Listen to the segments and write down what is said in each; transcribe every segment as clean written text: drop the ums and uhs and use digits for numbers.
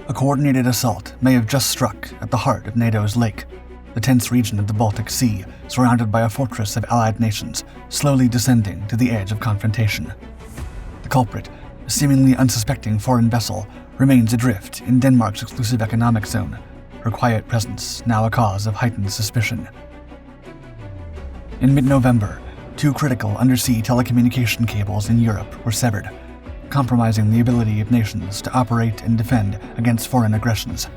A coordinated assault may have just struck at the heart of NATO's lake, the tense region of the Baltic Sea, surrounded by a fortress of allied nations, slowly descending to the edge of confrontation. The culprit, a seemingly unsuspecting foreign vessel, remains adrift in Denmark's exclusive economic zone, her quiet presence now a cause of heightened suspicion. In mid-November, 2 critical undersea telecommunication cables in Europe were severed, compromising the ability of nations to operate and defend against foreign aggressions.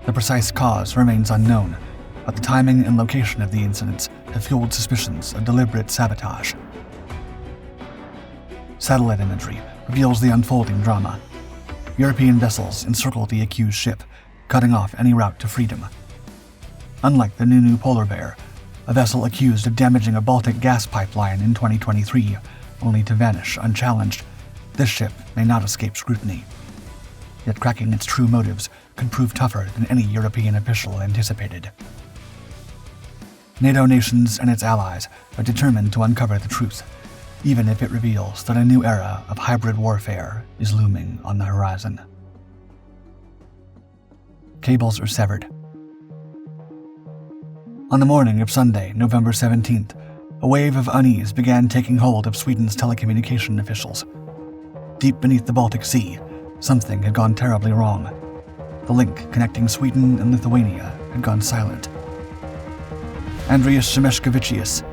The precise cause remains unknown, but the timing and location of the incidents have fueled suspicions of deliberate sabotage. Satellite imagery reveals the unfolding drama. European vessels encircle the accused ship, cutting off any route to freedom. Unlike the Newnew Polar Bear, a vessel accused of damaging a Baltic gas pipeline in 2023, only to vanish unchallenged, this ship may not escape scrutiny. Yet cracking its true motives could prove tougher than any European official anticipated. NATO nations and its allies are determined to uncover the truth, even if it reveals that a new era of hybrid warfare is looming on the horizon. Cables are severed. On the morning of Sunday, November 17th, a wave of unease began taking hold of Sweden's telecommunication officials. Deep beneath the Baltic Sea, something had gone terribly wrong. The link connecting Sweden and Lithuania had gone silent. Andrius Szymeszkiewicz,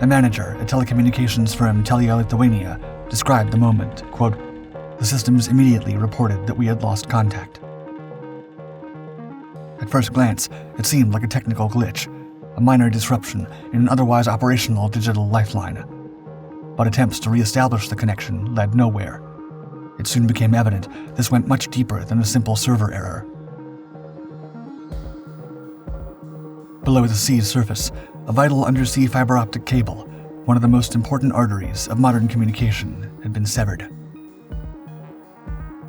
a manager at telecommunications firm Telia Lithuania, described the moment, quote, "The systems immediately reported that we had lost contact." At first glance, it seemed like a technical glitch, a minor disruption in an otherwise operational digital lifeline. But attempts to re-establish the connection led nowhere. It soon became evident this went much deeper than a simple server error. Below the sea's surface, a vital undersea fiber optic cable, one of the most important arteries of modern communication, had been severed.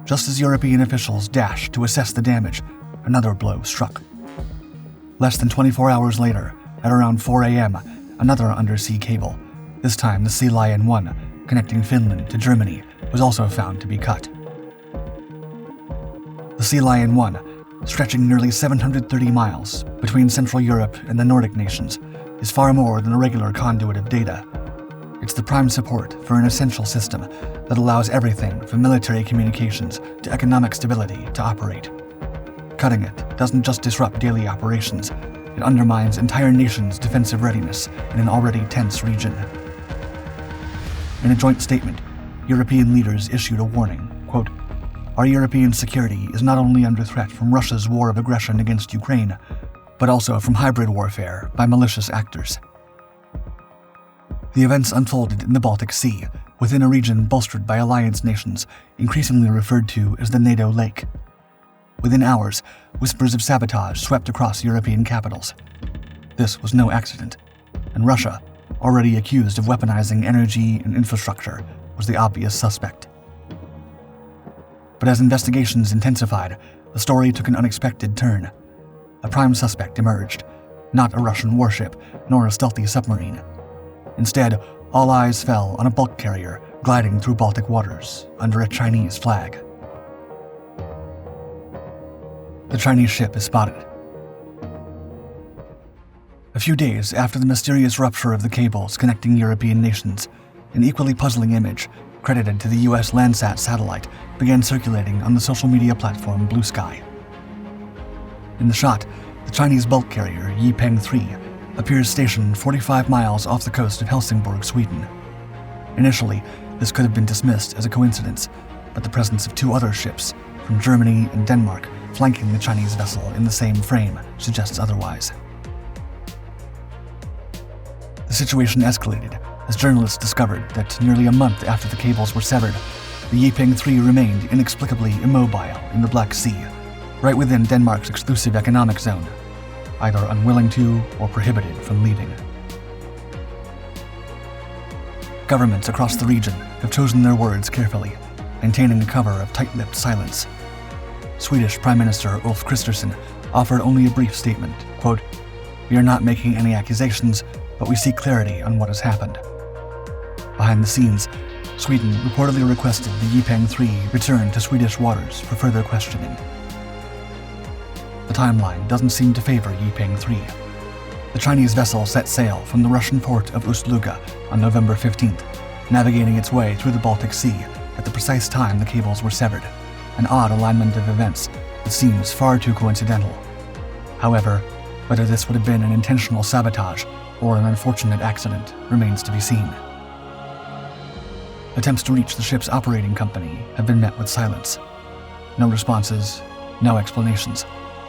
Just as European officials dashed to assess the damage, another blow struck. Less than 24 hours later, at around 4 a.m., another undersea cable, this time the Sea Lion 1, connecting Finland to Germany, was also found to be cut. The Sea Lion 1, stretching nearly 730 miles between Central Europe and the Nordic nations, is far more than a regular conduit of data. It's the prime support for an essential system that allows everything from military communications to economic stability to operate. Cutting it doesn't just disrupt daily operations, it undermines entire nations' defensive readiness in an already tense region. In a joint statement, European leaders issued a warning, quote, "Our European security is not only under threat from Russia's war of aggression against Ukraine, but also from hybrid warfare by malicious actors." The events unfolded in the Baltic Sea, within a region bolstered by alliance nations, increasingly referred to as the NATO Lake. Within hours, whispers of sabotage swept across European capitals. This was no accident, and Russia, already accused of weaponizing energy and infrastructure, was the obvious suspect. But as investigations intensified, the story took an unexpected turn. A prime suspect emerged, not a Russian warship, nor a stealthy submarine. Instead, all eyes fell on a bulk carrier gliding through Baltic waters under a Chinese flag. The Chinese ship is spotted. A few days after the mysterious rupture of the cables connecting European nations, an equally puzzling image, credited to the US Landsat satellite, began circulating on the social media platform Blue Sky. In the shot, the Chinese bulk carrier Yipeng 3 appears stationed 45 miles off the coast of Helsingborg, Sweden. Initially, this could have been dismissed as a coincidence, but the presence of 2 other ships, from Germany and Denmark, flanking the Chinese vessel in the same frame, suggests otherwise. The situation escalated as journalists discovered that nearly a month after the cables were severed, the Yipeng 3 remained inexplicably immobile in the Black Sea, right within Denmark's exclusive economic zone, either unwilling to or prohibited from leaving. Governments across the region have chosen their words carefully, maintaining a cover of tight-lipped silence. Swedish Prime Minister Ulf Kristersson offered only a brief statement, quote, "We are not making any accusations, but we seek clarity on what has happened." Behind the scenes, Sweden reportedly requested the Yipeng 3 return to Swedish waters for further questioning. the timeline doesn't seem to favor Yiping 3. The Chinese vessel set sail from the Russian port of Ust-Luga on November 15th, navigating its way through the Baltic Sea at the precise time the cables were severed, an odd alignment of events that seems far too coincidental. However, whether this would have been an intentional sabotage or an unfortunate accident remains to be seen. Attempts to reach the ship's operating company have been met with silence. No responses, no explanations,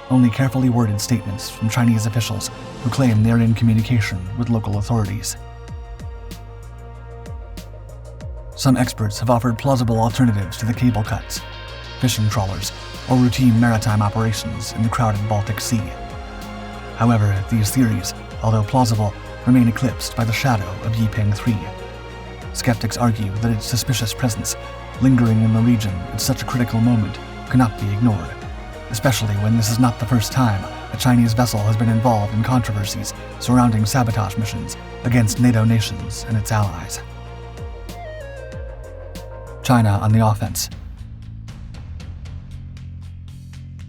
only carefully worded statements from Chinese officials who claim they are in communication with local authorities. Some experts have offered plausible alternatives to the cable cuts, fishing trawlers, or routine maritime operations in the crowded Baltic Sea. However, these theories, although plausible, remain eclipsed by the shadow of Yiping 3. Skeptics argue that its suspicious presence, lingering in the region at such a critical moment, cannot be ignored, especially when this is not the first time a Chinese vessel has been involved in controversies surrounding sabotage missions against NATO nations and its allies. China on the offense.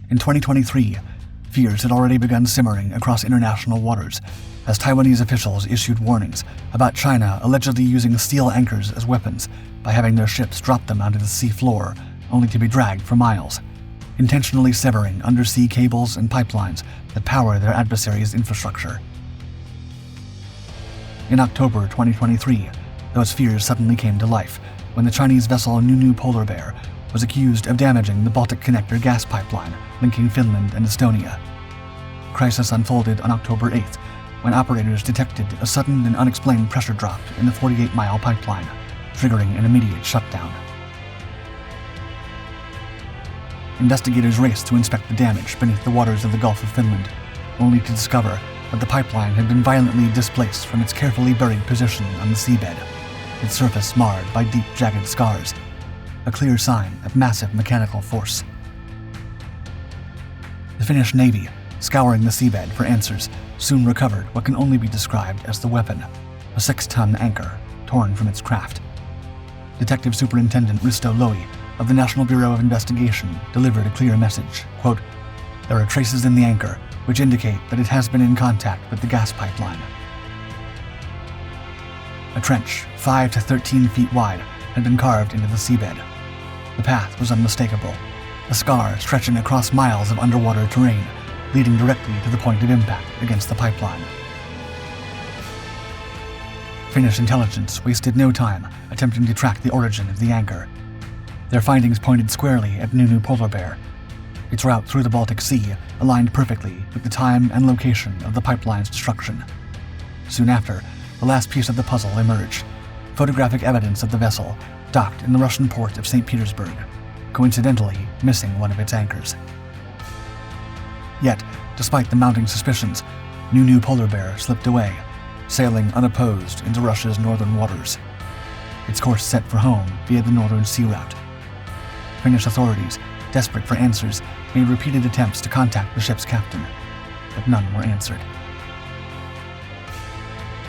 In 2023, fears had already begun simmering across international waters as Taiwanese officials issued warnings about China allegedly using steel anchors as weapons by having their ships drop them onto the sea floor only to be dragged for miles, intentionally severing undersea cables and pipelines that power their adversaries' infrastructure. In October 2023, those fears suddenly came to life when the Chinese vessel Newnew Polar Bear was accused of damaging the Baltic Connector gas pipeline linking Finland and Estonia. Crisis unfolded on October 8th when operators detected a sudden and unexplained pressure drop in the 48-mile pipeline, triggering an immediate shutdown. Investigators raced to inspect the damage beneath the waters of the Gulf of Finland, only to discover that the pipeline had been violently displaced from its carefully buried position on the seabed, its surface marred by deep, jagged scars, a clear sign of massive mechanical force. The Finnish Navy, scouring the seabed for answers, soon recovered what can only be described as the weapon, a 6-ton anchor torn from its craft. Detective Superintendent Risto Lohi of the National Bureau of Investigation delivered a clear message, quote, "There are traces in the anchor which indicate that it has been in contact with the gas pipeline." A trench, 5 to 13 feet wide, had been carved into the seabed. The path was unmistakable, a scar stretching across miles of underwater terrain, leading directly to the point of impact against the pipeline. Finnish intelligence wasted no time attempting to track the origin of the anchor. Their findings pointed squarely at Newnew Polar Bear. Its route through the Baltic Sea aligned perfectly with the time and location of the pipeline's destruction. Soon after, the last piece of the puzzle emerged, photographic evidence of the vessel docked in the Russian port of St. Petersburg, coincidentally missing one of its anchors. Yet, despite the mounting suspicions, Newnew Polar Bear slipped away, sailing unopposed into Russia's northern waters. Its course set for home via the northern sea route. Finnish authorities, desperate for answers, made repeated attempts to contact the ship's captain, but none were answered.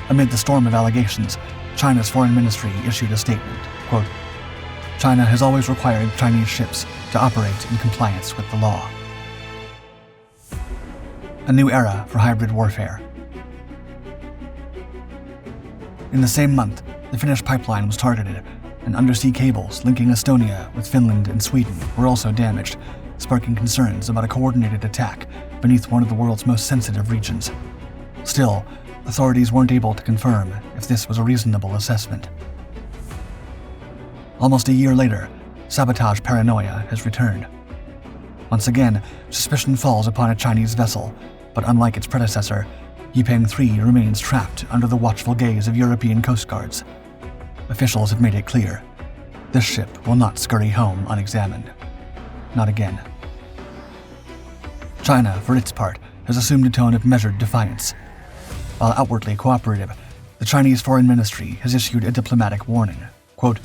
Amid the storm of allegations, China's foreign ministry issued a statement, quote, "China has always required Chinese ships to operate in compliance with the law." A new era for hybrid warfare. In the same month, the Finnish pipeline was targeted, and undersea cables linking Estonia with Finland and Sweden were also damaged, sparking concerns about a coordinated attack beneath one of the world's most sensitive regions. Still, authorities weren't able to confirm if this was a reasonable assessment. Almost a year later, sabotage paranoia has returned. Once again, suspicion falls upon a Chinese vessel, but unlike its predecessor, Yiping 3 remains trapped under the watchful gaze of European coast guards. Officials have made it clear, this ship will not scurry home unexamined. Not again. China, for its part, has assumed a tone of measured defiance. While outwardly cooperative, the Chinese Foreign Ministry has issued a diplomatic warning, quote,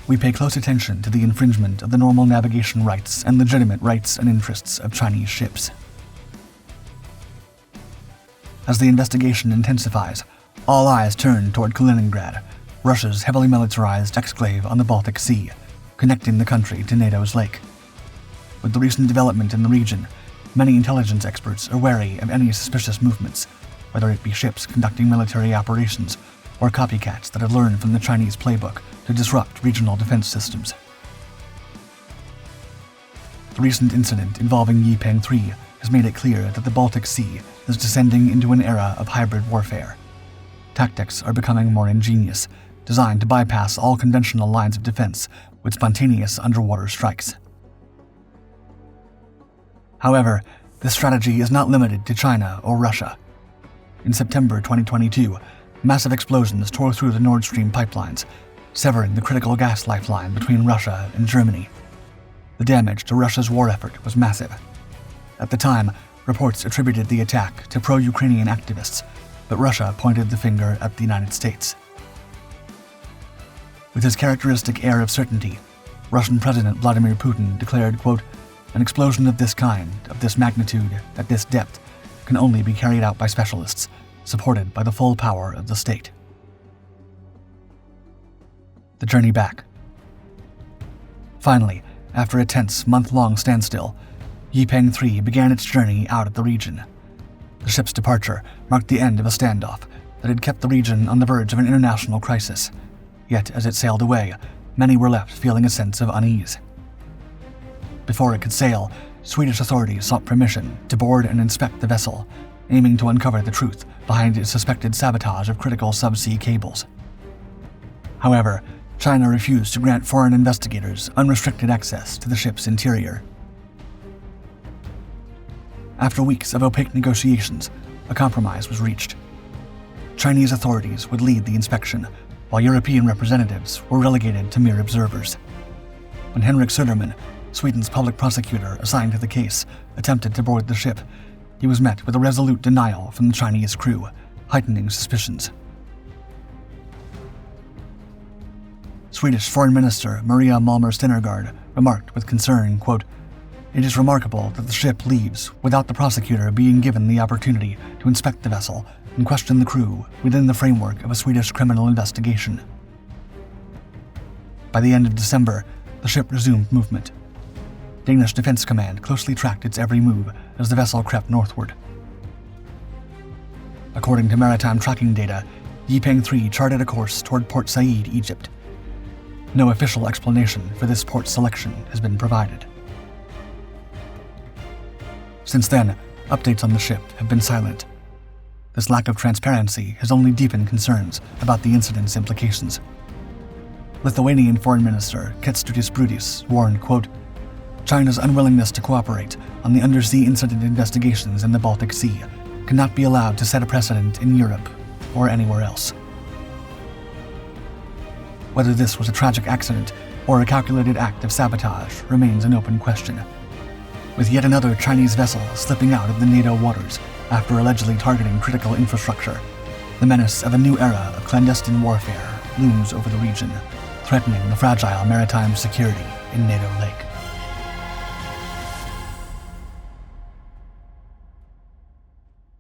"We pay close attention to the infringement of the normal navigation rights and legitimate rights and interests of Chinese ships." As the investigation intensifies, all eyes turn toward Kaliningrad, Russia's heavily militarized exclave on the Baltic Sea, connecting the country to NATO's lake. With the recent development in the region, Many intelligence experts are wary of any suspicious movements, whether it be ships conducting military operations or copycats that have learned from the Chinese playbook to disrupt regional defense systems. The recent incident involving Yipeng 3 has made it clear that the Baltic Sea is descending into an era of hybrid warfare. Tactics are becoming more ingenious, designed to bypass all conventional lines of defense with spontaneous underwater strikes. However, this strategy is not limited to China or Russia. In September 2022, massive explosions tore through the Nord Stream pipelines, severing the critical gas lifeline between Russia and Germany. The damage to Russia's war effort was massive. At the time, reports attributed the attack to pro-Ukrainian activists, but Russia pointed the finger at the United States. With his characteristic air of certainty, Russian President Vladimir Putin declared, quote, "An explosion of this kind, of this magnitude, at this depth, can only be carried out by specialists, supported by the full power of the state." The journey back. Finally, after a tense, month-long standstill, Yipeng 3 began its journey out of the region. The ship's departure marked the end of a standoff that had kept the region on the verge of an international crisis. Yet, as it sailed away, many were left feeling a sense of unease. Before it could sail, Swedish authorities sought permission to board and inspect the vessel, aiming to uncover the truth behind its suspected sabotage of critical subsea cables. However, China refused to grant foreign investigators unrestricted access to the ship's interior. After weeks of opaque negotiations, a compromise was reached. Chinese authorities would lead the inspection, while European representatives were relegated to mere observers. When Henrik Söderman, Sweden's public prosecutor assigned to the case, attempted to board the ship, he was met with a resolute denial from the Chinese crew, heightening suspicions. Swedish Foreign Minister Maria Malmer Stenergard remarked with concern, quote, "It is remarkable that the ship leaves without the prosecutor being given the opportunity to inspect the vessel and question the crew within the framework of a Swedish criminal investigation." By the end of December, the ship resumed movement. Danish Defense Command closely tracked its every move as the vessel crept northward. According to maritime tracking data, Yipeng 3 charted a course toward Port Said, Egypt. No official explanation for this port selection has been provided. Since then, updates on the ship have been silent. This lack of transparency has only deepened concerns about the incident's implications. Lithuanian Foreign Minister Kęstutis Brudis warned, quote, "China's unwillingness to cooperate on the undersea incident investigations in the Baltic Sea cannot be allowed to set a precedent in Europe or anywhere else." Whether this was a tragic accident or a calculated act of sabotage remains an open question. With yet another Chinese vessel slipping out of the NATO waters after allegedly targeting critical infrastructure, the menace of a new era of clandestine warfare looms over the region, threatening the fragile maritime security in NATO Lake.